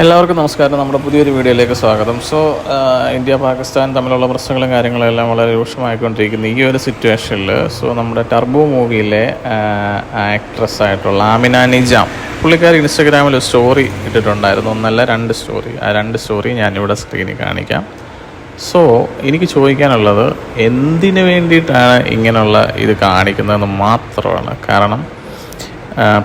എല്ലാവർക്കും നമസ്കാരം. നമ്മുടെ പുതിയൊരു വീഡിയോയിലേക്ക് സ്വാഗതം. ഇന്ത്യ പാകിസ്ഥാൻ തമ്മിലുള്ള പ്രശ്നങ്ങളും കാര്യങ്ങളെല്ലാം വളരെ രൂക്ഷമായിക്കൊണ്ടിരിക്കുന്ന ഈ ഒരു സിറ്റുവേഷനിൽ നമ്മുടെ ടർബോ മൂവിയിലെ ആക്ട്രസ് ആയിട്ടുള്ള ആമിന നിജാം പുള്ളിക്കാരി ഇൻസ്റ്റഗ്രാമിൽ ഒരു സ്റ്റോറി ഇട്ടിട്ടുണ്ടായിരുന്നു. ഒന്നല്ല, 2 സ്റ്റോറി. ആ 2 സ്റ്റോറി ഞാനിവിടെ സ്ക്രീനിൽ കാണിക്കാം. എനിക്ക് ചോദിക്കാനുള്ളത്, എന്തിനു വേണ്ടിയിട്ടാണ് ഇങ്ങനെയുള്ള ഇത് കാണിക്കുന്നതെന്ന് മാത്രമാണ്. കാരണം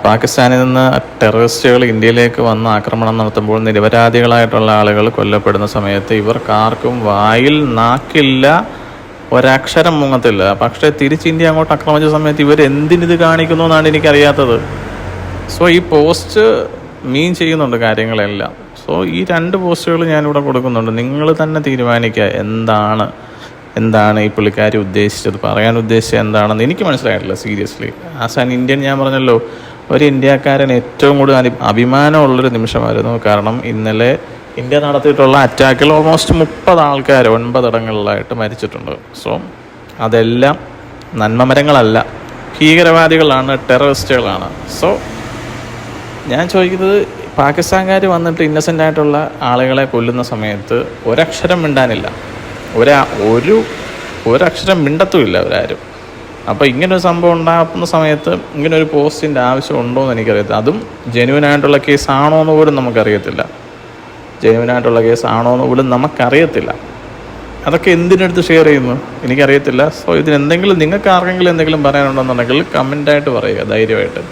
പാകിസ്ഥാനിൽ നിന്ന് ടെററിസ്റ്റുകൾ ഇന്ത്യയിലേക്ക് വന്ന് ആക്രമണം നടത്തുമ്പോൾ നിരപരാധികളായിട്ടുള്ള ആളുകൾ കൊല്ലപ്പെടുന്ന സമയത്ത് ഇവർക്കാർക്കും വായിൽ നാക്കില്ല, ഒരക്ഷരം മുങ്ങത്തില്ല. പക്ഷേ തിരിച്ച് ഇന്ത്യ അങ്ങോട്ട് ആക്രമിച്ച സമയത്ത് ഇവരെന്തിനിത് കാണിക്കുന്നു എന്നാണ് എനിക്കറിയാത്തത്. ഈ പോസ്റ്റ് മീൻ ചെയ്യുന്നുണ്ട് കാര്യങ്ങളെല്ലാം. ഈ 2 പോസ്റ്റുകൾ ഞാനിവിടെ കൊടുക്കുന്നുണ്ട്. നിങ്ങൾ തന്നെ തീരുമാനിക്കുക എന്താണ് ഈ പുള്ളിക്കാരി ഉദ്ദേശിച്ചത്, പറയാൻ ഉദ്ദേശിച്ചത് എന്താണെന്ന് എനിക്ക് മനസ്സിലായിട്ടില്ല. സീരിയസ്ലി, ആസ് ആൻ ഇന്ത്യൻ ഞാൻ പറഞ്ഞല്ലോ, ഒരു ഇന്ത്യക്കാരൻ ഏറ്റവും കൂടുതൽ അഭിമാനമുള്ളൊരു നിമിഷമായിരുന്നു. കാരണം ഇന്നലെ ഇന്ത്യ നടത്തിയിട്ടുള്ള അറ്റാക്കിൽ ഓൾമോസ്റ്റ് 30 ആൾക്കാർ 9 ഇടങ്ങളിലായിട്ട് മരിച്ചിട്ടുണ്ട്. അതെല്ലാം നന്മമരങ്ങളല്ല, ഭീകരവാദികളാണ്, ടെററിസ്റ്റുകളാണ്. ഞാൻ ചോദിക്കുന്നത്, പാകിസ്ഥാൻകാർ വന്നിട്ട് ഇന്നസെൻ്റ് ആയിട്ടുള്ള ആളുകളെ കൊല്ലുന്ന സമയത്ത് ഒരക്ഷരം മിണ്ടാനില്ല, ഒരക്ഷരം മിണ്ടത്തുമില്ല അവരാരും. അപ്പോൾ ഇങ്ങനൊരു സംഭവം ഉണ്ടാകുന്ന സമയത്ത് ഇങ്ങനൊരു പോസ്റ്റിൻ്റെ ആവശ്യം ഉണ്ടോ എന്ന് എനിക്കറിയത്തില്ല. അതും ജെന്യുവനായിട്ടുള്ള കേസ് ആണോ എന്ന് പോലും നമുക്കറിയത്തില്ല. അതൊക്കെ എന്തിനടുത്ത് ഷെയർ ചെയ്യുന്നു എനിക്കറിയത്തില്ല. ഇതിനെന്തെങ്കിലും നിങ്ങൾക്ക് ആർക്കെങ്കിലും എന്തെങ്കിലും പറയാനുണ്ടെന്നുണ്ടെങ്കിൽ കമൻ്റായിട്ട് പറയുക ധൈര്യമായിട്ട്.